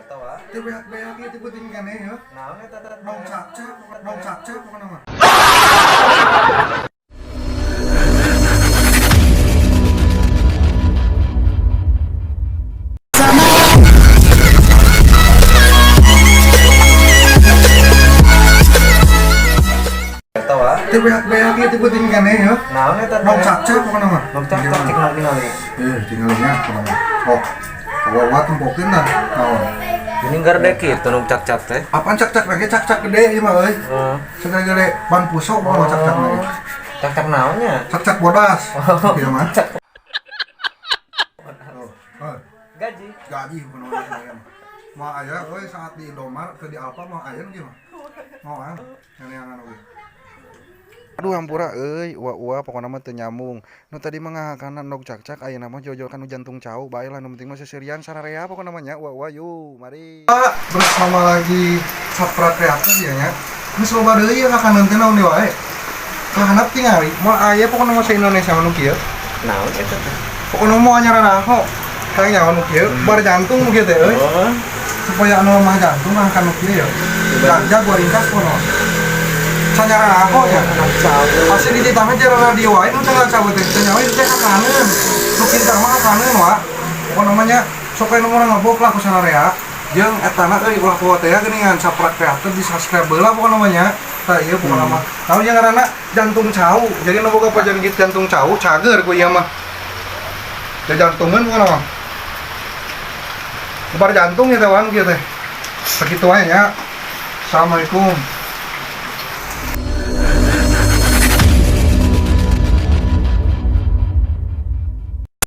Tahu ah? Itu beak itu penting kan ya? Naon eta teh? Nong cacak pokoknya mah. Tahu ah? Itu beak itu penting kan ya? Naon eta teh? Nong cacak pokoknya mah. Nong cacak cek nang tingali. Tinggalnya pokoknya. Oh, kalau tempokin dah. Oh. Ini gardek kitu nong cacak teh. Apaan cak lagi cak gede ieu mah euy. Cak gede ban pusok mah cak lagi. Cacak naonnya? Cak bodas. Ieu mah. Gaji. Gaji pokoknya. Mau aya euy saat di Indomart ke di Alfa mau aya kieu mah. Mau ah. Neangan euy. Aduh hampura euy, ua pokona mah teu nyambung. Nu tadi mah ngahakanan nog cak ayeuna mah jojolkan nu jantung cau, bae lah nu penting mah seserian sararea pokona mah nya ua yuk, mari. Bersama lagi Sapra Kreatif ya nya. Geus loba deui ngahakanan teh naon wae. Kahanap tingali, moal aya pokona mah se-Indonesia mah nu kieu. Naon eta teh? Pokona mah anyarana ho. Kayak nyawa nu kieu, bar jantung nu kieu teh euy. Supaya anu lemah jantung ngahakanan nu kieu ya. Ganja gua ringkas kono. Sanyara aku ya, pasti di ditanya cara radio wae, nu tengah cabut teh, nyawa itu teh hakaneun, nu pintar mah hakaneun wa, apa namanya, sok aya nu urang ngabok lah ku sanarea, jeung etana euy ulah poho teh geuningan Sapra Kreatif di subscribe baheula pokona namanya, tah ieu pokona mah, tahu yang ngaranna jantung cau, jadi nu boga penyakit jantung cau, cager ku ieu mah, jantungan pokona mah, kebar jantung ya teh wan kieu teh, sakitu wae nya, assalamualaikum.